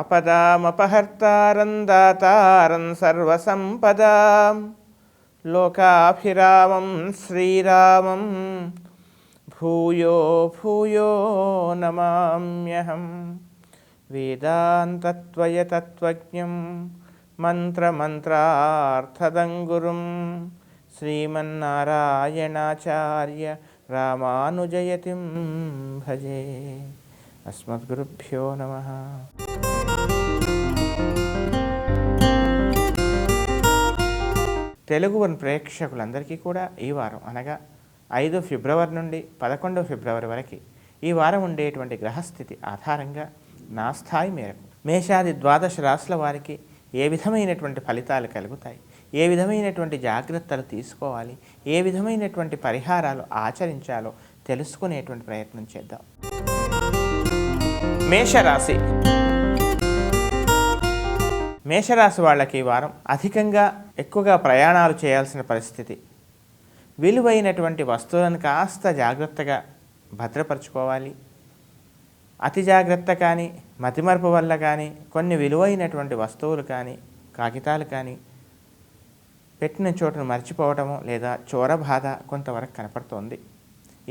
ఆపదామపహర్తారం దాతారం సర్వసంపదాం లోకాభిరామం శ్రీరామం భూయో భూయో నమామ్యహం. వేదాంతత్వయతత్వజ్ఞం మంత్రమంత్రార్థదం గురుం శ్రీమన్నారాయణాచార్య రామానుజయతిం భజే. అస్మద్గురుభ్యో నమః. తెలుగు వన్ ప్రేక్షకులందరికీ కూడా ఈ వారం అనగా 5 ఫిబ్రవరి నుండి 11 ఫిబ్రవరి వరకు ఈ వారం ఉండేటువంటి గ్రహస్థితి ఆధారంగా నా స్థాయి మేరకు మేషాది ద్వాదశ రాశుల వారికి ఏ విధమైనటువంటి ఫలితాలు కలుగుతాయి, ఏ విధమైనటువంటి జాగ్రత్తలు తీసుకోవాలి, ఏ విధమైనటువంటి పరిహారాలు ఆచరించాలో తెలుసుకునేటువంటి ప్రయత్నం చేద్దాం. మేషరాశి. మేషరాశి వాళ్ళకి ఈ వారం అధికంగా ఎక్కువగా ప్రయాణాలు చేయాల్సిన పరిస్థితి. విలువైనటువంటి వస్తువులను కాస్త జాగ్రత్తగా భద్రపరచుకోవాలి. అతి జాగ్రత్త కానీ మతిమరుపు వల్ల కానీ కొన్ని విలువైనటువంటి వస్తువులు కానీ కాగితాలు కానీ పెట్టిన చోటును మర్చిపోవటము లేదా చోర బాధ కొంతవరకు కనపడుతోంది.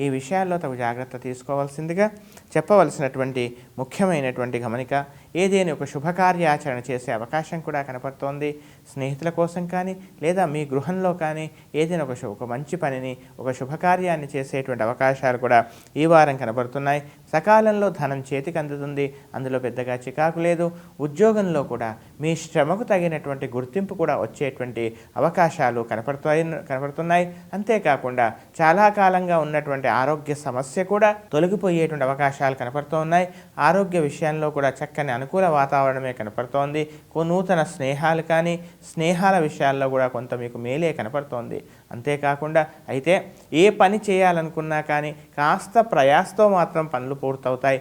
ఈ విషయాల్లో తగు జాగ్రత్త తీసుకోవాల్సిందిగా చెప్పవలసినటువంటి ముఖ్యమైనటువంటి గమనిక, ఏదైనా ఒక శుభకార్యాచరణ చేసే అవకాశం కూడా కనపడుతోంది. స్నేహితుల కోసం కానీ లేదా మీ గృహంలో కానీ ఏదైనా ఒక మంచి పనిని ఒక శుభకార్యాన్ని చేసేటువంటి అవకాశాలు కూడా ఈ వారం కనపడుతున్నాయి. సకాలంలో ధనం చేతికి అందుతుంది, అందులో పెద్దగా చికాకు లేదు. ఉద్యోగంలో కూడా మీ శ్రమకు తగినటువంటి గుర్తింపు కూడా వచ్చేటువంటి అవకాశాలు కనపడుతున్నాయి. అంతేకాకుండా చాలా కాలంగా ఉన్నటువంటి ఆరోగ్య సమస్య కూడా తొలగిపోయేటువంటి అవకాశాలు కనపడుతున్నాయి. ఆరోగ్య విషయంలో కూడా చక్కని అనుకూల వాతావరణమే కనపడుతోంది. నూతన స్నేహాలు కానీ స్నేహాల విషయాల్లో కూడా కొంత మీకు మేలే కనపడుతోంది. అంతేకాకుండా అయితే ఏ పని చేయాలనుకున్నా కానీ కాస్త ప్రయాసతో మాత్రం పనులు పూర్తవుతాయి.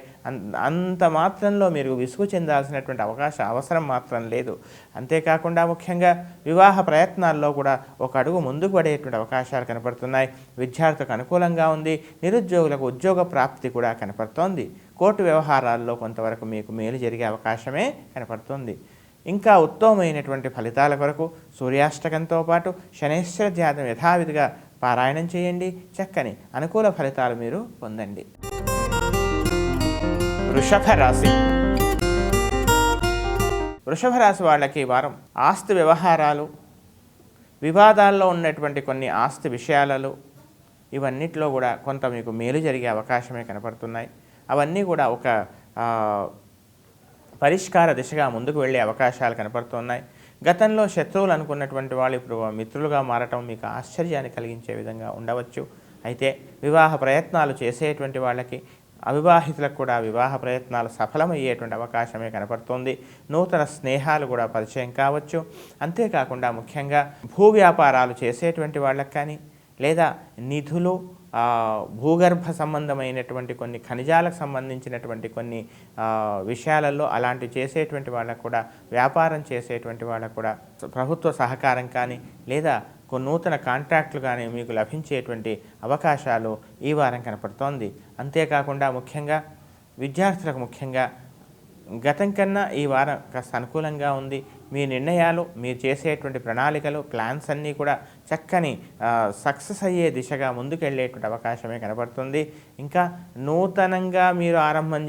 అంత మాత్రంలో మీరు విసుగు చెందాల్సినటువంటి అవసరం మాత్రం లేదు. అంతేకాకుండా ముఖ్యంగా వివాహ ప్రయత్నాల్లో కూడా ఒక అడుగు ముందుకు పడేటువంటి అవకాశాలు కనపడుతున్నాయి. విద్యార్థులకు అనుకూలంగా ఉంది. నిరుద్యోగులకు ఉద్యోగ ప్రాప్తి కూడా కనపడుతోంది. కోర్టు వ్యవహారాల్లో కొంతవరకు మీకు మేలు జరిగే అవకాశమే కనపడుతుంది. ఇంకా ఉత్తమమైనటువంటి ఫలితాల కొరకు సూర్యాష్టకంతో పాటు శనైశ్వర జాతం యథావిధిగా పారాయణం చేయండి. చక్కని అనుకూల ఫలితాలు మీరు పొందండి. వృషభ రాశి. వృషభ రాశి వాళ్ళకి వారం ఆస్తి వ్యవహారాలు, వివాదాల్లో ఉన్నటువంటి కొన్ని ఆస్తి విషయాలలో ఇవన్నిటిలో కూడా కొంత మీకు మేలు జరిగే అవకాశమే కనపడుతున్నాయి. అవన్నీ కూడా ఒక పరిష్కార దిశగా ముందుకు వెళ్ళే అవకాశాలు కనపడుతున్నాయి. గతంలో శత్రువులు అనుకున్నటువంటి వాళ్ళు ఇప్పుడు మిత్రులుగా మారటం మీకు ఆశ్చర్యాన్ని కలిగించే విధంగా ఉండవచ్చు. అయితే వివాహ ప్రయత్నాలు చేసేటువంటి వాళ్ళకి, అవివాహితులకు కూడా వివాహ ప్రయత్నాలు సఫలమయ్యేటువంటి అవకాశమే కనపడుతుంది. నూతన స్నేహాలు కూడా పరిచయం కావచ్చు. అంతేకాకుండా ముఖ్యంగా భూ వ్యాపారాలు చేసేటువంటి వాళ్ళకి కానీ లేదా నిధులు, భూగర్భ సంబంధమైనటువంటి కొన్ని ఖనిజాలకు సంబంధించినటువంటి కొన్ని విషయాలలో అలాంటివి చేసేటువంటి వాళ్ళకు కూడా, వ్యాపారం చేసేటువంటి వాళ్ళకు కూడా ప్రభుత్వ సహకారం కానీ లేదా కొన్ని నూతన కాంట్రాక్టులు కానీ మీకు లభించేటువంటి అవకాశాలు ఈ వారం కనపడుతోంది. అంతేకాకుండా ముఖ్యంగా విద్యార్థులకు ముఖ్యంగా గతం కన్నా ఈ వారం కాస్త అనుకూలంగా ఉంది. మీ నిర్ణయాలు, మీరు చేసేటువంటి ప్రణాళికలు, ప్లాన్స్ అన్నీ కూడా చక్కని సక్సెస్ అయ్యే దిశగా ముందుకెళ్ళేటువంటి అవకాశమే కనపడుతుంది. ఇంకా నూతనంగా మీరు ఆరంభం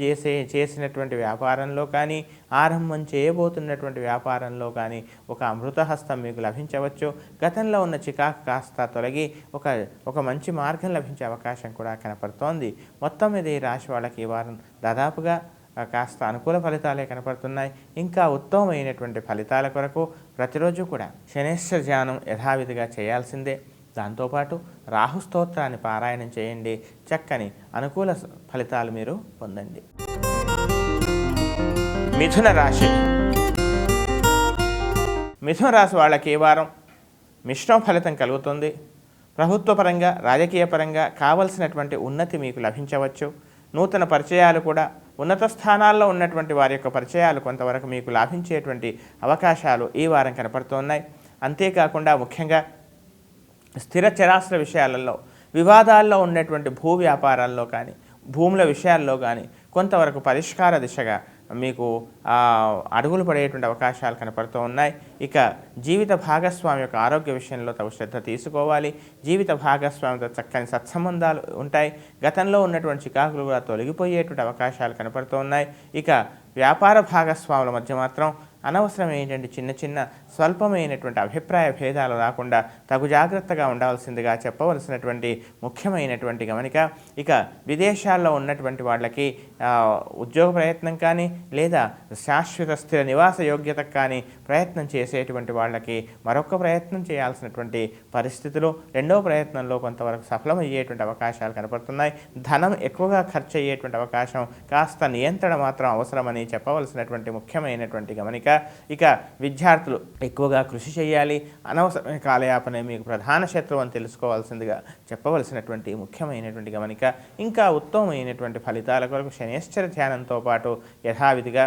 చేసినటువంటి వ్యాపారంలో కానీ, ఆరంభం చేయబోతున్నటువంటి వ్యాపారంలో కానీ ఒక అమృతహస్తం మీకు లభించవచ్చు. గతంలో ఉన్న చికాకు కాస్త తొలగి ఒక మంచి మార్గం లభించే అవకాశం కూడా కనపడుతోంది. మొత్తం మీద ఈ రాశి వాళ్ళకి ఈ వారం దాదాపుగా కాస్త అనుకూల ఫలితాలే కనపడుతున్నాయి. ఇంకా ఉత్తమమైనటువంటి ఫలితాల కొరకు ప్రతిరోజు కూడా శనైశ్వర ధ్యానం యథావిధిగా చేయాల్సిందే. దాంతోపాటు రాహు స్తోత్రాన్ని పారాయణం చేయండి. చక్కని అనుకూల ఫలితాలు మీరు పొందండి. మిథున రాశి. మిథున రాశి వాళ్ళకి ఈ వారం మిశ్రమ ఫలితం కలుగుతుంది. ప్రభుత్వపరంగా, రాజకీయ పరంగా కావలసినటువంటి ఉన్నతి మీకు లభించవచ్చు. నూతన పరిచయాలు కూడా, ఉన్నత స్థానాల్లో ఉన్నటువంటి వారి యొక్క పరిచయాలు కొంతవరకు మీకు లాభించేటువంటి అవకాశాలు ఈ వారం కనపడుతున్నాయి. అంతేకాకుండా ముఖ్యంగా స్థిర చరాస్తుల విషయాలలో, వివాదాల్లో ఉన్నటువంటి భూ వ్యాపారాల్లో కానీ, భూముల విషయాల్లో కానీ కొంతవరకు పరిష్కార దిశగా మీకు అడుగులు పడేటువంటి అవకాశాలు కనపడుతూ ఉన్నాయి. ఇక జీవిత భాగస్వామి యొక్క ఆరోగ్య విషయంలో తగు శ్రద్ధ తీసుకోవాలి. జీవిత భాగస్వామితో చక్కని సత్సంబంధాలు ఉంటాయి. గతంలో ఉన్నటువంటి చికాకులు కూడా తొలగిపోయేటువంటి అవకాశాలు కనపడుతూ ఉన్నాయి. ఇక వ్యాపార భాగస్వాముల మధ్య మాత్రం అనవసరమైనటువంటి చిన్న చిన్న స్వల్పమైనటువంటి అభిప్రాయ భేదాలు రాకుండా తగు జాగ్రత్తగా ఉండవలసిందిగా చెప్పవలసినటువంటి ముఖ్యమైనటువంటి గమనిక. ఇక విదేశాల్లో ఉన్నటువంటి వాళ్ళకి ఉద్యోగ ప్రయత్నం కానీ లేదా శాశ్వత స్థిర నివాస యోగ్యతకు కానీ ప్రయత్నం చేసేటువంటి వాళ్ళకి మరొక ప్రయత్నం చేయాల్సినటువంటి పరిస్థితులు, రెండవ ప్రయత్నంలో కొంతవరకు సఫలమయ్యేటువంటి అవకాశాలు కనపడుతున్నాయి. ధనం ఎక్కువగా ఖర్చు అయ్యేటువంటి అవకాశం, కాస్త నియంత్రణ మాత్రం అవసరమని చెప్పవలసినటువంటి ముఖ్యమైనటువంటి గమనిక. ఇక విద్యార్థులు ఎక్కువగా కృషి చేయాలి. అనవసరమైన కాలయాపనే మీకు ప్రధాన శత్రువు అని తెలుసుకోవాల్సిందిగా చెప్పవలసినటువంటి ముఖ్యమైనటువంటి గమనిక. ఇంకా ఉత్తమమైనటువంటి ఫలితాల కొరకు శనేశ్వర ధ్యానంతో పాటు యథావిధిగా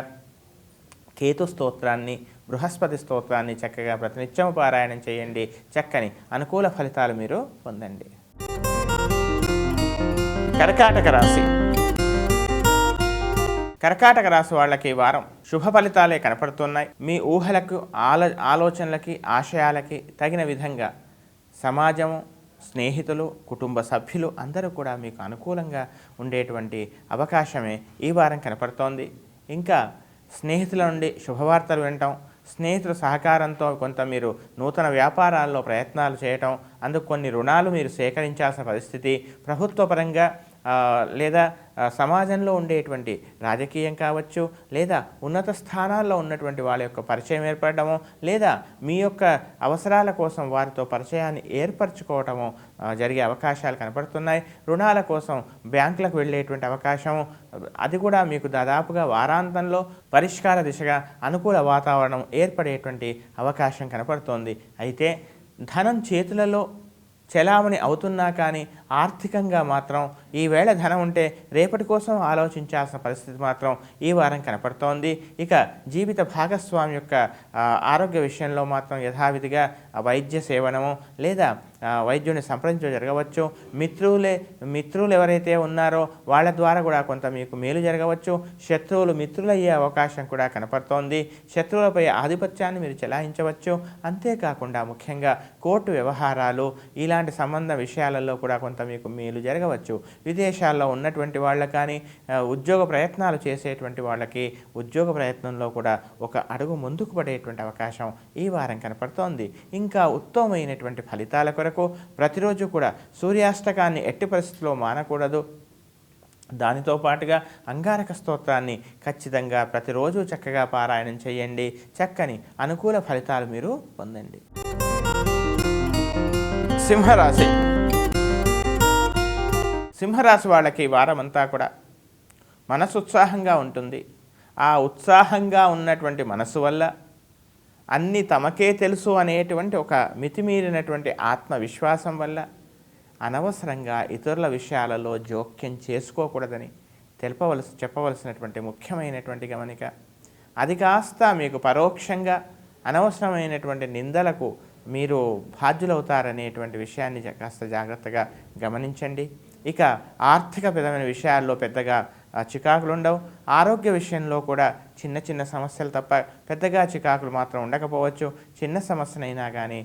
కేతు స్తోత్రాన్ని, బృహస్పతి స్తోత్రాన్ని చక్కగా ప్రతినిత్యం పారాయణం చేయండి. చక్కని అనుకూల ఫలితాలు మీరు పొందండి. కర్కాటక రాశి. కర్కాటక రాశి వాళ్ళకి ఈ వారం శుభ ఫలితాలే కనపడుతున్నాయి. మీ ఊహలకు, ఆలోచనలకి, ఆశయాలకి తగిన విధంగా సమాజము, స్నేహితులు, కుటుంబ సభ్యులు అందరూ కూడా మీకు అనుకూలంగా ఉండేటువంటి అవకాశమే ఈ వారం కనపడుతోంది. ఇంకా స్నేహితుల నుండి శుభవార్తలు వినటం, స్నేహితుల సహకారంతో కొంత మీరు నూతన వ్యాపారాల్లో ప్రయత్నాలు చేయటం, అందుకు కొన్ని రుణాలు మీరు సేకరించాల్సిన పరిస్థితి, ప్రభుత్వ పరంగా లేదా సమాజంలో ఉండేటువంటి రాజకీయం కావచ్చు, లేదా ఉన్నత స్థానాల్లో ఉన్నటువంటి వాళ్ళ యొక్క పరిచయం ఏర్పడటము, లేదా మీ యొక్క అవసరాల కోసం వారితో పరిచయాన్ని ఏర్పరచుకోవటము జరిగే అవకాశాలు కనపడుతున్నాయి. రుణాల కోసం బ్యాంకులకు వెళ్ళేటువంటి అవకాశం, అది కూడా మీకు దాదాపుగా వారాంతంలో పరిష్కార దిశగా అనుకూల వాతావరణం ఏర్పడేటువంటి అవకాశం కనపడుతోంది. అయితే ధనం చేతులలో చెలామణి అవుతున్నా కానీ ఆర్థికంగా మాత్రం ఈవేళ ధనం ఉంటే రేపటి కోసం ఆలోచించాల్సిన పరిస్థితి మాత్రం ఈ వారం కనపడుతోంది. ఇక జీవిత భాగస్వామి యొక్క ఆరోగ్య విషయంలో మాత్రం యథావిధిగా వైద్య సేవనము లేదా వైద్యుని సంప్రదించడం జరగవచ్చు. మిత్రులు ఎవరైతే ఉన్నారో వాళ్ళ ద్వారా కూడా కొంత మీకు మేలు జరగవచ్చు. శత్రువులు మిత్రులయ్యే అవకాశం కూడా కనపడుతోంది. శత్రువులపై ఆధిపత్యాన్ని మీరు చెలాయించవచ్చు. అంతేకాకుండా ముఖ్యంగా కోర్టు వ్యవహారాలు, ఇలాంటి సంబంధ విషయాలలో కూడా కొంత మీకు మేలు జరగవచ్చు. విదేశాల్లో ఉన్నటువంటి వాళ్ళకి కానీ, ఉద్యోగ ప్రయత్నాలు చేసేటువంటి వాళ్ళకి ఉద్యోగ ప్రయత్నంలో కూడా ఒక అడుగు ముందుకు పడేటువంటి అవకాశం ఈ వారం కనపడుతోంది. ఇంకా ఉత్తమమైనటువంటి ఫలితాల కొరకు ప్రతిరోజు కూడా సూర్యాష్టకాన్ని ఎట్టి పరిస్థితుల్లో మానకూడదు. దానితో పాటుగా అంగారక స్తోత్రాన్ని ఖచ్చితంగా ప్రతిరోజు చక్కగా పారాయణం చేయండి. చక్కని అనుకూల ఫలితాలు మీరు పొందండి. సింహరాశి. సింహరాశి వాళ్ళకి వారమంతా కూడా మనసు ఉత్సాహంగా ఉంటుంది. ఆ ఉత్సాహంగా ఉన్నటువంటి మనసు వల్ల అన్నీ తమకే తెలుసు అనేటువంటి ఒక మితిమీరినటువంటి ఆత్మవిశ్వాసం వల్ల అనవసరంగా ఇతరుల విషయాలలో జోక్యం చేసుకోకూడదని చెప్పవలసినటువంటి ముఖ్యమైనటువంటి గమనిక. అది కాస్త మీకు పరోక్షంగా అనవసరమైనటువంటి నిందలకు మీరు బాధ్యులవుతారనేటువంటి విషయాన్ని కాస్త జాగ్రత్తగా గమనించండి. ఇక ఆర్థికపరమైన విషయాల్లో పెద్దగా చికాకులు ఉండవు. ఆరోగ్య విషయంలో కూడా చిన్న చిన్న సమస్యలు తప్ప పెద్దగా చికాకులు మాత్రం ఉండకపోవచ్చు. చిన్న సమస్యనైనా కానీ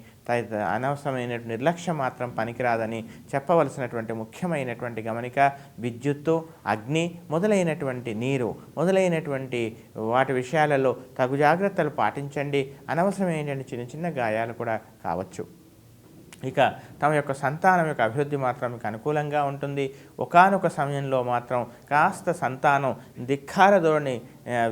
అనవసరమైన నిర్లక్ష్యం మాత్రం పనికిరాదని చెప్పవలసినటువంటి ముఖ్యమైనటువంటి గమనిక. విద్యుత్తు, అగ్ని మొదలైనటువంటి నీరు మొదలైనటువంటి వాటి విషయాలలో తగు జాగ్రత్తలు పాటించండి. అనవసరమైనటువంటి చిన్న చిన్న గాయాలు కూడా కావచ్చు. ఇక తమ యొక్క సంతానం యొక్క అభివృద్ధి మాత్రం మీకు అనుకూలంగా ఉంటుంది. ఒకానొక సమయంలో మాత్రం కాస్త సంతానం ధిక్కార ధోరణి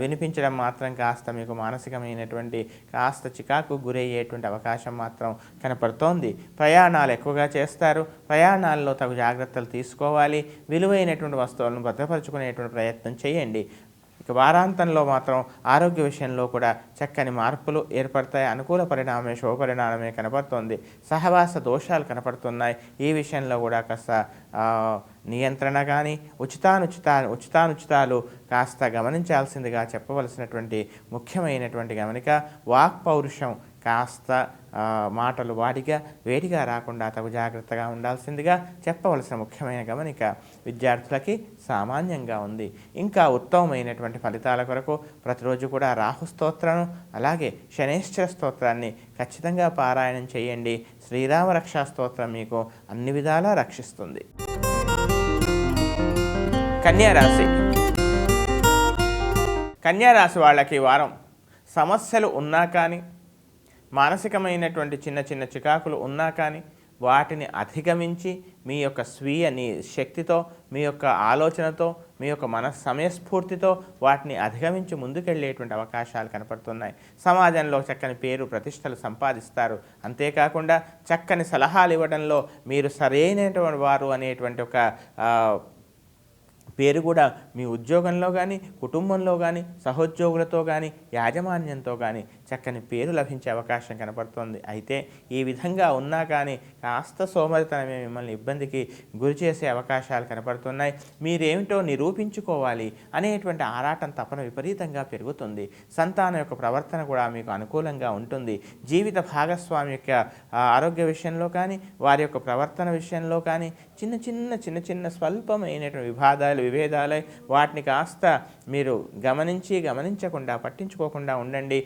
వినిపించడం మాత్రం కాస్త మీకు మానసికమైనటువంటి కాస్త చికాకు గురయ్యేటువంటి అవకాశం మాత్రం కనపడుతోంది. ప్రయాణాలు ఎక్కువగా చేస్తారు. ప్రయాణాల్లో తగు జాగ్రత్తలు తీసుకోవాలి. విలువైనటువంటి వస్తువులను భద్రపరుచుకునేటువంటి ప్రయత్నం చేయండి. ఇక వారాంతంలో మాత్రం ఆరోగ్య విషయంలో కూడా చక్కని మార్పులు ఏర్పడతాయి. అనుకూల పరిణామమే శుభ పరిణామమే కనపడుతోంది. సహవాస దోషాలు కనపడుతున్నాయి. ఈ విషయంలో కూడా కాస్త నియంత్రణ కానీ ఉచితానుచితాలు కాస్త గమనించాల్సిందిగా చెప్పవలసినటువంటి ముఖ్యమైనటువంటి గమనిక. వాక్ పౌరుషం కాస్త మాటలు వేడిగా రాకుండా తగు జాగ్రత్తగా ఉండాల్సిందిగా చెప్పవలసిన ముఖ్యమైన గమనిక విద్యార్థులకి సామాన్యంగా ఉంది. ఇంకా ఉత్తమమైనటువంటి ఫలితాల కొరకు ప్రతిరోజు కూడా రాహు స్తోత్రం అలాగే శనేశ్వర స్తోత్రాన్ని ఖచ్చితంగా పారాయణం చేయండి. శ్రీరామ రక్షా స్తోత్రం మీకు అన్ని విధాలా రక్షిస్తుంది. కన్యారాశి వాళ్ళకి ఈ వారం సమస్యలు ఉన్నా కానీ, మానసికమైనటువంటి చిన్న చిన్న చికాకులు ఉన్నా కానీ వాటిని అధిగమించి మీ యొక్క స్వీయ శక్తితో, మీ యొక్క ఆలోచనతో, మీ యొక్క సమయస్ఫూర్తితో వాటిని అధిగమించి ముందుకెళ్ళేటువంటి అవకాశాలు కనపడుతున్నాయి. సమాజంలో చక్కని పేరు ప్రతిష్టలు సంపాదిస్తారు. అంతేకాకుండా చక్కని సలహాలు ఇవ్వడంలో మీరు సరైనటువంటి వారు అనేటువంటి ఒక పేరు కూడా మీ ఉద్యోగంలో కానీ, కుటుంబంలో కానీ, సహోద్యోగులతో కానీ, యాజమాన్యంతో కానీ చక్కని పేరు లభించే అవకాశం కనపడుతుంది. అయితే ఈ విధంగా ఉన్నా కానీ కాస్త సోమరితనమే మిమ్మల్ని ఇబ్బందికి గురి చేసే అవకాశాలు కనపడుతున్నాయి. మీరేమిటో నిరూపించుకోవాలి అనేటువంటి ఆరాటం, తపన విపరీతంగా పెరుగుతుంది. సంతానం యొక్క ప్రవర్తన కూడా మీకు అనుకూలంగా ఉంటుంది. జీవిత భాగస్వామి యొక్క ఆరోగ్య విషయంలో కానీ, వారి యొక్క ప్రవర్తన విషయంలో కానీ చిన్న చిన్న స్వల్పమైనటువంటి విభేదాలై వాటిని కాస్త మీరు గమనించకుండా పట్టించుకోకుండా ఉండండి.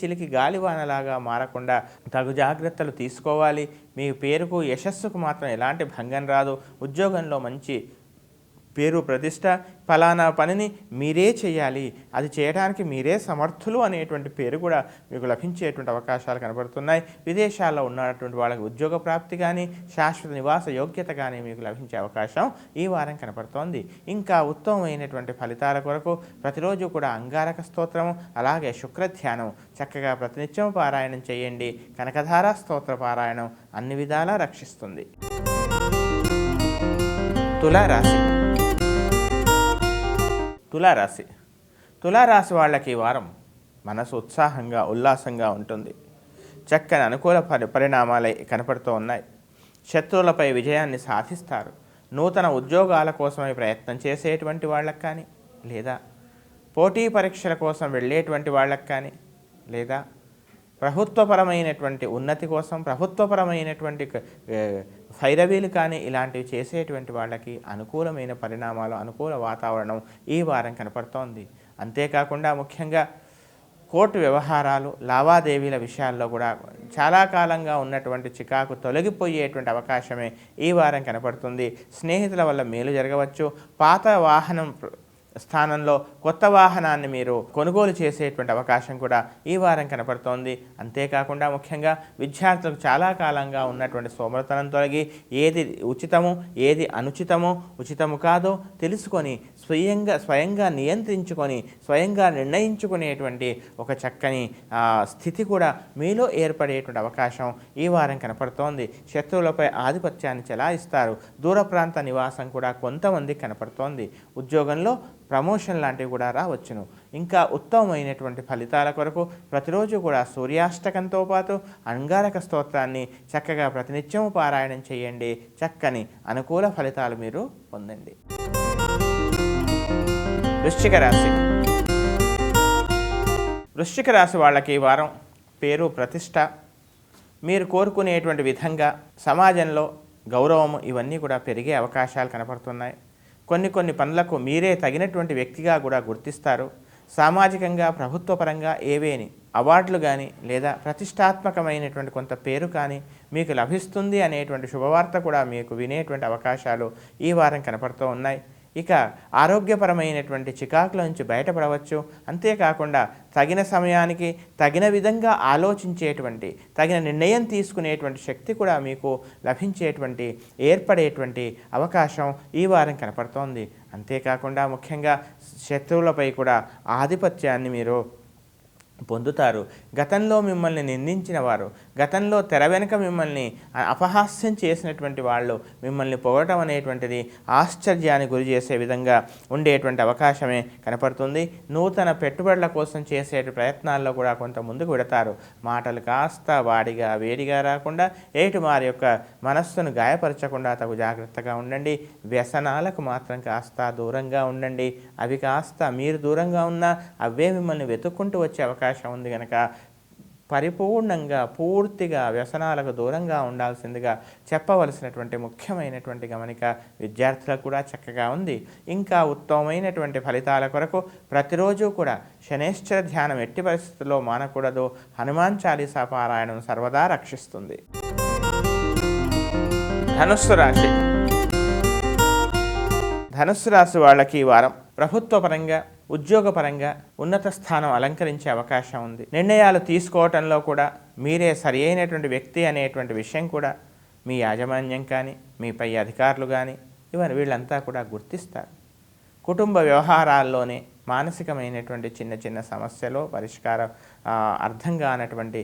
చిలికి గాలివానలాగా మారకుండా తగు జాగ్రత్తలు తీసుకోవాలి. మీ పేరుకు యశస్సుకు మాత్రం ఎలాంటి భంగం రాదు. ఉద్యోగంలో మంచి పేరు ప్రతిష్ట, ఫలానా పనిని మీరే చేయాలి, అది చేయడానికి మీరే సమర్థులు అనేటువంటి పేరు కూడా మీకు లభించేటువంటి అవకాశాలు కనబడుతున్నాయి. విదేశాల్లో ఉన్నటువంటి వాళ్ళకి ఉద్యోగ ప్రాప్తి కానీ, శాశ్వత నివాస యోగ్యత కానీ మీకు లభించే అవకాశం ఈ వారం కనపడుతోంది. ఇంకా ఉత్తమమైనటువంటి ఫలితాల కొరకు ప్రతిరోజు కూడా అంగారక స్తోత్రము అలాగే శుక్రధ్యానం చక్కగా ప్రతినిత్యం పారాయణం చేయండి. కనకధార స్తోత్ర పారాయణం అన్ని విధాలా రక్షిస్తుంది. తులారాశి వాళ్ళకి ఈ వారం మనసు ఉత్సాహంగా ఉల్లాసంగా ఉంటుంది. చక్కని అనుకూల పరిణామాలే కనపడుతూ ఉన్నాయి. శత్రువులపై విజయాన్ని సాధిస్తారు. నూతన ఉద్యోగాల కోసమై ప్రయత్నం చేసేటువంటి వాళ్ళకి కానీ, లేదా పోటీ పరీక్షల కోసం వెళ్ళేటువంటి వాళ్ళకి కానీ, లేదా ప్రభుత్వపరమైనటువంటి ఉన్నతి కోసం ప్రభుత్వపరమైనటువంటి ఫైరవీలు కానీ ఇలాంటివి చేసేటువంటి వాళ్ళకి అనుకూలమైన పరిణామాలు, అనుకూల వాతావరణం ఈ వారం కనపడుతోంది. అంతేకాకుండా ముఖ్యంగా కోర్టు వ్యవహారాలు, లావాదేవీల విషయాల్లో కూడా చాలా కాలంగా ఉన్నటువంటి చికాకు తొలగిపోయేటువంటి అవకాశమే ఈ వారం కనపడుతుంది. స్నేహితుల వల్ల మేలు జరగవచ్చు. పాత వాహనం స్థానంలో కొత్త వాహనాన్ని మీరు కొనుగోలు చేసేటువంటి అవకాశం కూడా ఈ వారం కనపడుతోంది. అంతేకాకుండా ముఖ్యంగా విద్యార్థులకు చాలా కాలంగా ఉన్నటువంటి సోమరతనం తొలగి ఏది ఉచితమో ఏది అనుచితమో, ఉచితము కాదో తెలుసుకొని స్వయంగా నియంత్రించుకొని స్వయంగా నిర్ణయించుకునేటువంటి ఒక చక్కని స్థితి కూడా మీలో ఏర్పడేటువంటి అవకాశం ఈ వారం కనపడుతోంది. శత్రువులపై ఆధిపత్యాన్ని చెలాయిస్తారు. దూర ప్రాంత నివాసం కూడా కొంతమంది కనపడుతోంది. ఉద్యోగంలో ప్రమోషన్ లాంటివి కూడా రావచ్చును. ఇంకా ఉత్తమమైనటువంటి ఫలితాల కొరకు ప్రతిరోజు కూడా సూర్యాష్టకంతో పాటు అంగారక స్తోత్రాన్ని చక్కగా ప్రతినిత్యం పారాయణం చేయండి. చక్కని అనుకూల ఫలితాలు మీరు పొందండి. వృశ్చిక రాశి వాళ్ళకి ఈ వారం పేరు ప్రతిష్ట, మీరు కోరుకునేటువంటి విధంగా సమాజంలో గౌరవము ఇవన్నీ కూడా పెరిగే అవకాశాలు కనపడుతున్నాయి. కొన్ని పనులకు మీరే తగినటువంటి వ్యక్తిగా కూడా గుర్తిస్తారు. సామాజికంగా ప్రభుత్వపరంగా ఏవేని అవార్డులు కానీ లేదా ప్రతిష్టాత్మకమైనటువంటి కొంత పేరు కానీ మీకు లభిస్తుంది అనేటువంటి శుభవార్త కూడా మీకు వినేటువంటి అవకాశాలు ఈ వారం కనపడుతూ ఉన్నాయి. ఇక ఆరోగ్యపరమైనటువంటి చికాకుల నుంచి బయటపడవచ్చు. అంతేకాకుండా తగిన సమయానికి తగిన విధంగా ఆలోచించేటువంటి, తగిన నిర్ణయం తీసుకునేటువంటి శక్తి కూడా మీకు లభించేటువంటి ఏర్పడేటువంటి అవకాశం ఈ వారం కనపడుతోంది. అంతేకాకుండా ముఖ్యంగా శత్రువులపై కూడా ఆధిపత్యాన్ని మీరు పొందుతారు. గతంలో మిమ్మల్ని నిందించిన వారు, గతంలో తెర వెనుక మిమ్మల్ని అపహాస్యం చేసినటువంటి వాళ్ళు మిమ్మల్ని పొగడటం అనేటువంటిది ఆశ్చర్యానికి గురి చేసే విధంగా ఉండేటువంటి అవకాశమే కనపడుతుంది. నూతన పెట్టుబడుల కోసం చేసే ప్రయత్నాల్లో కూడా కొంత ముందుకు పెడతారు. మాటలు కాస్త వాడిగా వేడిగా రాకుండా వారి యొక్క మనస్సును గాయపరచకుండా తగు జాగ్రత్తగా ఉండండి. వ్యసనాలకు మాత్రం కాస్త దూరంగా ఉండండి. అవి కాస్త మీరు దూరంగా ఉన్నా అవే మిమ్మల్ని వెతుక్కుంటూ వచ్చే అవకాశం ఉంది కనుక పరిపూర్ణంగా పూర్తిగా వ్యసనాలకు దూరంగా ఉండాల్సిందిగా చెప్పవలసినటువంటి ముఖ్యమైనటువంటి గమనిక విద్యార్థులకు కూడా చక్కగా ఉంది. ఇంకా ఉత్తమమైనటువంటి ఫలితాల కొరకు ప్రతిరోజు కూడా శనేశ్వర ధ్యానం ఎట్టి పరిస్థితుల్లో మానకూడదు. హనుమాన్ చాలీసా పారాయణం సర్వదా రక్షిస్తుంది. ధనుస్సు రాశి. ధనుస్సు రాశి వాళ్ళకి ఈ వారం ప్రభుత్వపరంగా ఉద్యోగపరంగా ఉన్నత స్థానం అలంకరించే అవకాశం ఉంది. నిర్ణయాలు తీసుకోవటంలో కూడా మీరే సరి అయినటువంటి వ్యక్తి అనేటువంటి విషయం కూడా మీ యాజమాన్యం కానీ మీ పై అధికారులు కానీ వీళ్ళంతా కూడా గుర్తిస్తారు. కుటుంబ వ్యవహారాల్లోనే మానసికమైనటువంటి చిన్న చిన్న సమస్యలు పరిష్కారం అర్థం కానటువంటి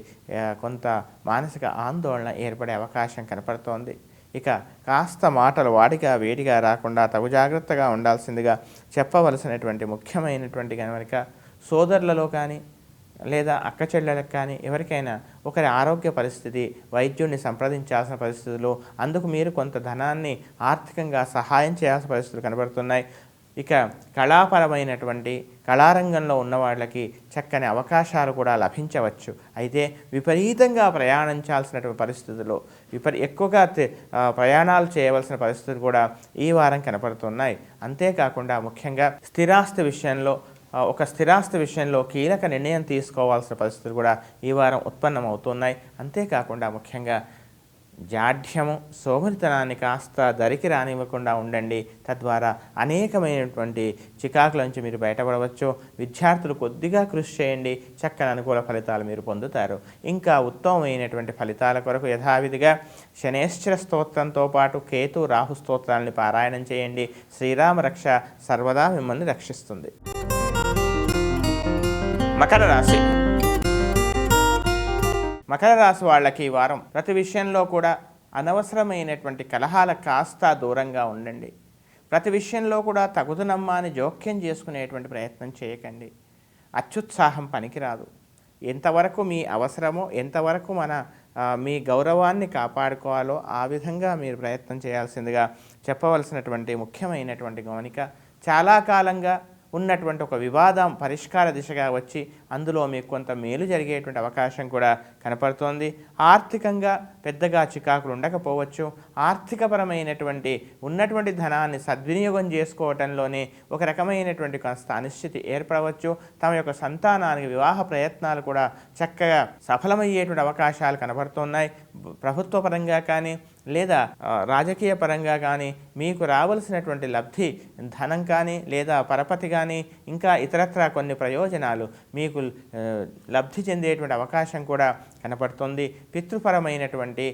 కొంత మానసిక ఆందోళన ఏర్పడే అవకాశం కనపడుతోంది. ఇక కాస్త మాటలు వాడిగా వేడిగా రాకుండా తగు జాగ్రత్తగా ఉండాల్సిందిగా చెప్పవలసినటువంటి ముఖ్యమైనటువంటి గమనిక సోదరులలో కానీ లేదా అక్క చెల్లెలకు కానీ ఎవరికైనా ఒకరి ఆరోగ్య పరిస్థితి వైద్యుడిని సంప్రదించాల్సిన పరిస్థితులు, అందుకు మీరు కొంత ధనాన్ని ఆర్థికంగా సహాయం చేయాల్సిన పరిస్థితులు కనబడుతున్నాయి. ఇక కళాపరమైనటువంటి కళారంగంలో ఉన్న వాళ్ళకి చక్కని అవకాశాలు కూడా లభించవచ్చు. అయితే విపరీతంగా ప్రయాణించాల్సినటువంటి పరిస్థితుల్లో ఎక్కువగా ప్రయాణాలు చేయవలసిన పరిస్థితులు కూడా ఈ వారం కనపడుతున్నాయి. అంతేకాకుండా ముఖ్యంగా ఒక స్థిరాస్తి విషయంలో కీలక నిర్ణయం తీసుకోవాల్సిన పరిస్థితులు కూడా ఈ వారం ఉత్పన్నమవుతున్నాయి. అంతేకాకుండా ముఖ్యంగా జాఢ్యము సోమరితనాన్ని కాస్త దరికి రానివ్వకుండా ఉండండి. తద్వారా అనేకమైనటువంటి చికాకుల నుంచి మీరు బయటపడవచ్చు. విద్యార్థులు కొద్దిగా కృషి చేయండి, చక్కని అనుకూల ఫలితాలు మీరు పొందుతారు. ఇంకా ఉత్తమమైనటువంటి ఫలితాల కొరకు యథావిధిగా శనేశ్వర స్తోత్రంతో పాటు కేతు రాహు స్తోత్రాలని పారాయణం చేయండి. శ్రీరామ రక్ష సర్వదా మిమ్మల్ని రక్షిస్తుంది. మకర రాశి. మకర రాశి వాళ్ళకి ఈ వారం ప్రతి విషయంలో కూడా అనవసరమైనటువంటి కలహాలకు కాస్త దూరంగా ఉండండి. ప్రతి విషయంలో కూడా తగుదనమ్మాని జోక్యం చేసుకునేటువంటి ప్రయత్నం చేయకండి. అత్యుత్సాహం పనికిరాదు. ఎంతవరకు మీ అవసరమో ఎంతవరకు మీ గౌరవాన్ని కాపాడుకోవాలో ఆ విధంగా మీరు ప్రయత్నం చేయాల్సిందిగా చెప్పవలసినటువంటి ముఖ్యమైనటువంటి గమనిక. చాలా కాలంగా ఉన్నటువంటి ఒక వివాదం పరిష్కార దిశగా వచ్చి అందులో మీకు కొంత మేలు జరిగేటువంటి అవకాశం కూడా కనపడుతోంది. ఆర్థికంగా పెద్దగా చికాకులు ఉండకపోవచ్చు. ఆర్థికపరమైనటువంటి ఉన్నటువంటి ధనాన్ని సద్వినియోగం చేసుకోవటంలోనే ఒక రకమైనటువంటి కాస్త అనిశ్చితి ఏర్పడవచ్చు. తమ యొక్క సంతానానికి వివాహ ప్రయత్నాలు కూడా చక్కగా సఫలమయ్యేటువంటి అవకాశాలు కనబడుతున్నాయి. ప్రభుత్వ పరంగా కానీ లేదా రాజకీయ పరంగా కానీ మీకు రావలసినటువంటి లబ్ధి ధనం కానీ లేదా పరపతి కానీ ఇంకా ఇతరత్రా కొన్ని ప్రయోజనాలు మీకు లబ్ధి చెందేటువంటి అవకాశం కూడా కనపడుతుంది. పితృపరమైనటువంటి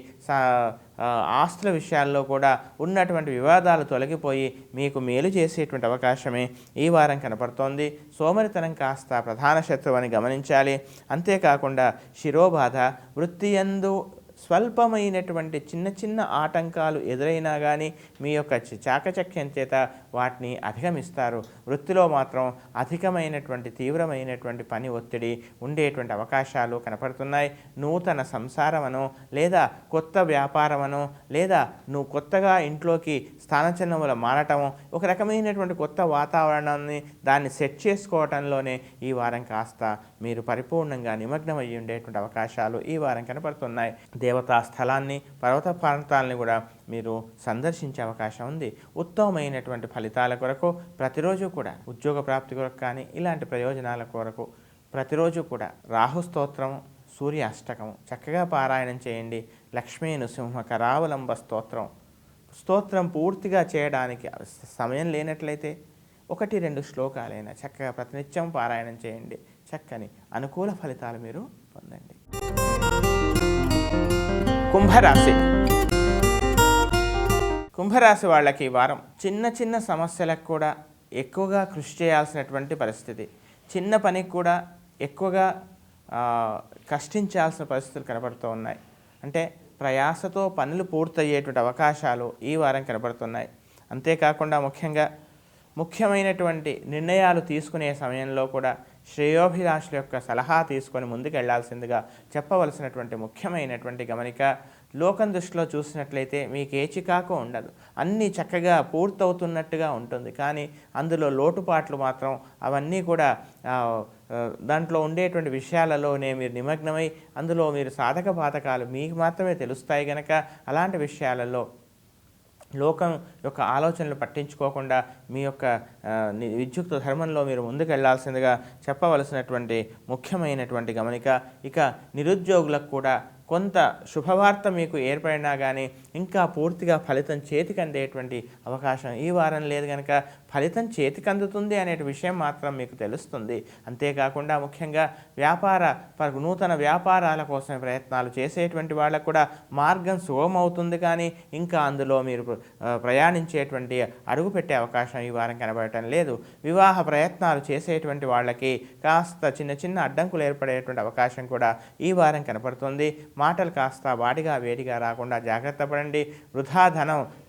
ఆస్తుల విషయాల్లో కూడా ఉన్నటువంటి వివాదాలు తొలగిపోయి మీకు మేలు చేసేటువంటి అవకాశమే ఈ వారం కనపడుతోంది. సోమరితనం కాస్త ప్రధాన శత్రువు అని గమనించాలి. అంతేకాకుండా శిరోబాధ, వృత్తియందు స్వల్పమైనటువంటి చిన్న చిన్న ఆటంకాలు ఎదురైనా కానీ మీ యొక్క చాకచక్యం చేత వాటిని అధిగమిస్తారు. వృత్తిలో మాత్రం అధికమైనటువంటి తీవ్రమైనటువంటి పని ఒత్తిడి ఉండేటువంటి అవకాశాలు కనపడుతున్నాయి. నూతన సంసారమనో లేదా కొత్త వ్యాపారమనో లేదా నువ్వు కొత్తగా ఇంట్లోకి స్థానచలనములు మారటము, ఒక రకమైనటువంటి కొత్త వాతావరణాన్ని దాన్ని సెట్ చేసుకోవటంలోనే ఈ వారం కాస్త మీరు పరిపూర్ణంగా నిమగ్నమయ్యి ఉండేటువంటి అవకాశాలు ఈ వారం కనపడుతున్నాయి. దేవతా స్థలాన్ని పర్వత ప్రాంతాలని కూడా మీరు సందర్శించే అవకాశం ఉంది. ఉత్తమమైనటువంటి ఫలితాల కొరకు ప్రతిరోజు కూడా ఉద్యోగ ప్రాప్తి కొరకు కానీ ఇలాంటి ప్రయోజనాల కొరకు ప్రతిరోజు కూడా రాహు స్తోత్రము, సూర్య అష్టకము చక్కగా పారాయణం చేయండి. లక్ష్మీ నృసింహ కరావలంబ స్తోత్రం పూర్తిగా చేయడానికి సమయం లేనట్లయితే 1-2 శ్లోకాలైనా చక్కగా ప్రతినిత్యం పారాయణం చేయండి. చక్కని అనుకూల ఫలితాలు మీరు పొందండి. కుంభరాశి. కుంభరాశి వాళ్ళకి ఈ వారం చిన్న చిన్న సమస్యలకు కూడా ఎక్కువగా కృషి చేయాల్సినటువంటి పరిస్థితి. చిన్న పనికి కూడా ఎక్కువగా కష్టించాల్సిన పరిస్థితులు కనబడుతూ ఉన్నాయి. అంటే ప్రయాసతో పనులు పూర్తయ్యేటువంటి అవకాశాలు ఈ వారం కనబడుతున్నాయి. అంతేకాకుండా ముఖ్యమైనటువంటి నిర్ణయాలు తీసుకునే సమయంలో కూడా శ్రేయోభిలాషుల యొక్క సలహా తీసుకొని ముందుకెళ్లాల్సిందిగా చెప్పవలసినటువంటి ముఖ్యమైనటువంటి గమనిక. లోకం దృష్టిలో చూసినట్లయితే మీకు ఏ చికాకు ఉండదు, అన్నీ చక్కగా పూర్తవుతున్నట్టుగా ఉంటుంది. కానీ అందులో లోటుపాట్లు మాత్రం అవన్నీ కూడా దాంట్లో ఉండేటువంటి విషయాలలోనే మీరు నిమగ్నమై అందులో మీరు సాధక బాధకాలు మీకు మాత్రమే తెలుస్తాయి గనక అలాంటి విషయాలలో లోకం యొక్క ఆలోచనలు పట్టించుకోకుండా మీ యొక్క విద్యుక్త ధర్మంలో మీరు ముందుకెళ్లాల్సిందిగా చెప్పవలసినటువంటి ముఖ్యమైనటువంటి గమనిక. ఇక నిరుద్యోగులకు కూడా కొంత శుభవార్త మీకు ఏర్పడినా కానీ ఇంకా పూర్తిగా ఫలితం చేతికి అందేటువంటి అవకాశం ఈ వారం లేదు కనుక ఫలితం చేతికి అందుతుంది అనే విషయం మాత్రం మీకు తెలుస్తుంది. అంతేకాకుండా ముఖ్యంగా నూతన వ్యాపారాల కోసం ప్రయత్నాలు చేసేటువంటి వాళ్ళకు కూడా మార్గం సుగమవుతుంది. కానీ ఇంకా అందులో మీరు ప్రయాణించేటువంటి అడుగు పెట్టే అవకాశం ఈ వారం కనబడటం లేదు. వివాహ ప్రయత్నాలు చేసేటువంటి వాళ్ళకి కాస్త చిన్న అడ్డంకులు ఏర్పడేటువంటి అవకాశం కూడా ఈ వారం కనపడుతుంది. మాటలు కాస్త వాడిగా వేడిగా రాకుండా జాగ్రత్త పడండి. వృధా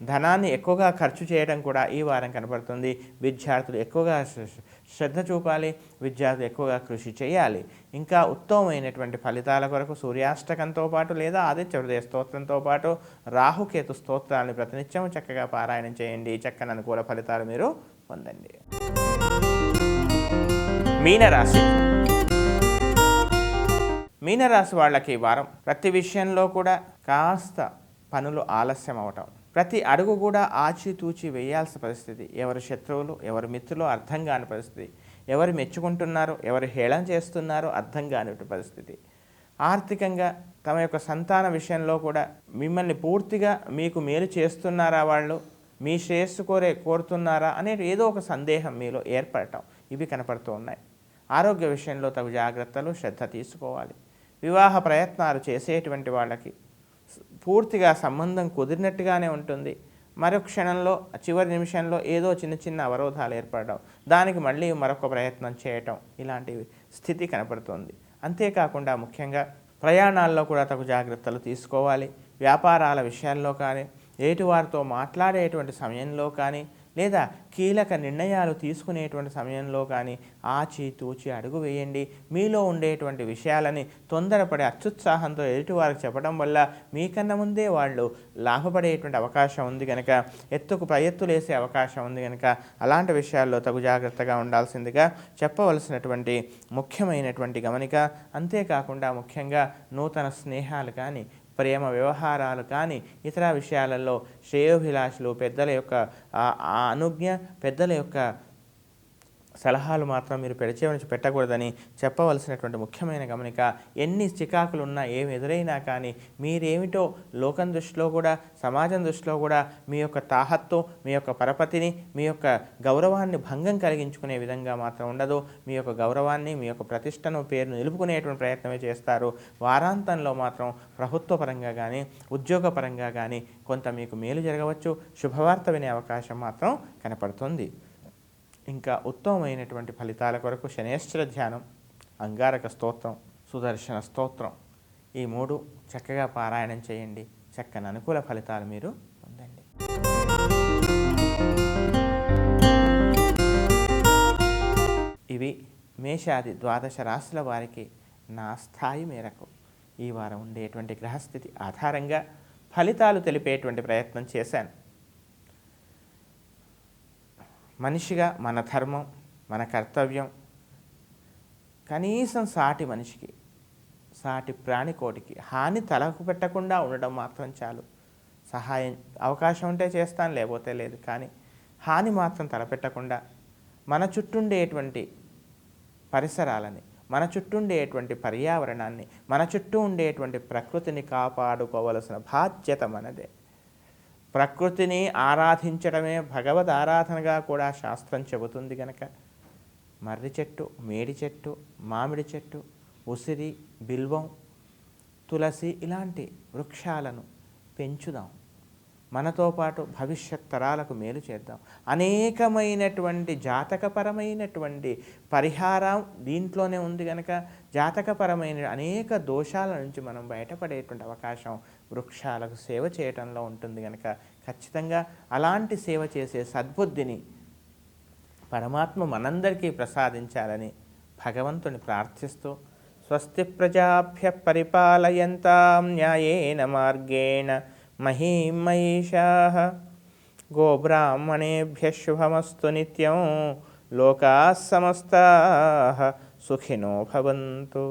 ధనాన్ని ఎక్కువగా ఖర్చు చేయడం కూడా ఈ వారం కనపడుతుంది. విద్యార్థులు ఎక్కువగా శ్రద్ధ చూపాలి, విద్యార్థులు ఎక్కువగా కృషి చేయాలి. ఇంకా ఉత్తమమైనటువంటి ఫలితాల కొరకు సూర్యాష్టకంతో పాటు లేదా ఆదిత్య హృదయ స్తోత్రంతో పాటు రాహుకేతు స్తోత్రాలను ప్రతినిత్యం చక్కగా పారాయణం చేయండి. చక్కని అనుకూల ఫలితాలు మీరు పొందండి. మీనరాశి వాళ్ళకి ఈ వారం ప్రతి విషయంలో కూడా కాస్త పనులు ఆలస్యం అవటం, ప్రతి అడుగు కూడా ఆచితూచి వేయాల్సిన పరిస్థితి, ఎవరు శత్రువులు ఎవరు మిత్రులు అర్థం కాని పరిస్థితి, ఎవరు మెచ్చుకుంటున్నారో ఎవరు హేళన చేస్తున్నారో అర్థం కాని పరిస్థితి, ఆర్థికంగా తమ యొక్క సంతాన విషయంలో కూడా మిమ్మల్ని పూర్తిగా మీకు మేలు చేస్తున్నారా, వాళ్ళు మీ శ్రేయస్సు కోరుతున్నారా అనే ఏదో ఒక సందేహం మీలో ఏర్పడటం ఇవి కనపడుతూ ఉన్నాయి. ఆరోగ్య విషయంలో తగు జాగ్రత్తలు శ్రద్ధ తీసుకోవాలి. వివాహ ప్రయత్నాలు చేసేటువంటి వాళ్ళకి పూర్తిగా సంబంధం కుదిరినట్టుగానే ఉంటుంది. మరో క్షణంలో చివరి నిమిషంలో ఏదో చిన్న అవరోధాలు ఏర్పడడం, దానికి మళ్ళీ మరొక ప్రయత్నం చేయటం ఇలాంటి స్థితి కనపడుతుంది. అంతేకాకుండా ముఖ్యంగా ప్రయాణాల్లో కూడా తగు జాగ్రత్తలు తీసుకోవాలి. వ్యాపారాల విషయాల్లో కానీ ఎదుటివారితో మాట్లాడేటువంటి సమయంలో కానీ లేదా కీలక నిర్ణయాలు తీసుకునేటువంటి సమయంలో కానీ ఆచితూచి అడుగు వేయండి. మీలో ఉండేటువంటి విషయాలని తొందరపడి అత్యుత్సాహంతో ఎదుటివారికి చెప్పడం వల్ల మీకన్నా ముందే వాళ్ళు లాభపడేటువంటి అవకాశం ఉంది కనుక ప్రయత్తులేసే అవకాశం ఉంది కనుక అలాంటి విషయాల్లో తగు జాగ్రత్తగా ఉండాల్సిందిగా చెప్పవలసినటువంటి ముఖ్యమైనటువంటి గమనిక. అంతేకాకుండా ముఖ్యంగా నూతన స్నేహాలు కానీ ప్రేమ వ్యవహారాలు కానీ ఇతర విషయాలలో శ్రేయోభిలాషులు పెద్దల యొక్క అనుజ్ఞ పెద్దల యొక్క సలహాలు మాత్రం మీరు పెట్టకూడదని చెప్పవలసినటువంటి ముఖ్యమైన గమనిక. ఎన్ని చికాకులు ఉన్నా ఏమి ఎదురైనా కానీ మీరేమిటో లోకం దృష్టిలో కూడా సమాజం దృష్టిలో కూడా మీ యొక్క తాహత్తు మీ యొక్క పరపతిని మీ యొక్క గౌరవాన్ని భంగం కలిగించుకునే విధంగా మాత్రం ఉండదు. మీ యొక్క గౌరవాన్ని మీ యొక్క ప్రతిష్టను పేరును నిలుపుకునేటువంటి ప్రయత్నమే చేస్తారు. వారాంతంలో మాత్రం ప్రభుత్వ పరంగా కానీ ఉద్యోగపరంగా కానీ కొంత మీకు మేలు జరగవచ్చు. శుభవార్త వినే అవకాశం మాత్రం కనపడుతుంది. ఇంకా ఉత్తమమైనటువంటి ఫలితాల కొరకు శనేశ్వర ధ్యానం, అంగారక స్తోత్రం, సుదర్శన స్తోత్రం ఈ 3 చక్కగా పారాయణం చేయండి. చక్కని అనుకూల ఫలితాలు మీరు పొందండి. ఇవి మేషాది ద్వాదశ రాశుల వారికి నా స్థాయి మేరకు ఈ వారం ఉండేటువంటి గ్రహస్థితి ఆధారంగా ఫలితాలు తెలిపేటువంటి ప్రయత్నం చేశాను. మనిషిగా మన ధర్మం మన కర్తవ్యం కనీసం సాటి మనిషికి సాటి ప్రాణికోటికి హాని తలకు పెట్టకుండా ఉండడం మాత్రం చాలు. సహాయం అవకాశం ఉంటే చేస్తాను, లేకపోతే లేదు. కానీ హాని మాత్రం తలపెట్టకుండా మన చుట్టూ ఉండేటువంటి పరిసరాలని మన చుట్టూ ఉండేటువంటి పర్యావరణాన్ని మన చుట్టూ ఉండేటువంటి ప్రకృతిని కాపాడుకోవలసిన బాధ్యత మనదే. ప్రకృతిని ఆరాధించడమే భగవద్ ఆరాధనగా కూడా శాస్త్రం చెబుతుంది కనుక మర్రి చెట్టు మేడి చెట్టు మామిడి చెట్టు ఉసిరి బిల్వం తులసి ఇలాంటి వృక్షాలను పెంచుదాం. మనతో పాటు భవిష్యత్ తరాలకు మేలు చేద్దాం. అనేకమైనటువంటి జాతకపరమైనటువంటి పరిహారం దీంట్లోనే ఉంది కనుక జాతకపరమైన అనేక దోషాల నుంచి మనం బయటపడేటువంటి అవకాశం వృక్షాలకు సేవ చేయటంలో ఉంటుంది కనుక ఖచ్చితంగా అలాంటి సేవ చేసే సద్బుద్ధిని పరమాత్మ మనందరికీ ప్రసాదించాలని భగవంతుని ప్రార్థిస్తూ స్వస్తి ప్రజాభ్య పరిపాలయంతాం న్యాయేన మార్గేణ మహీం మహిషాః గోబ్రాహ్మణేభ్యః శుభమస్తు నిత్యం లోకాః సమస్తాః సుఖినో భవంతు.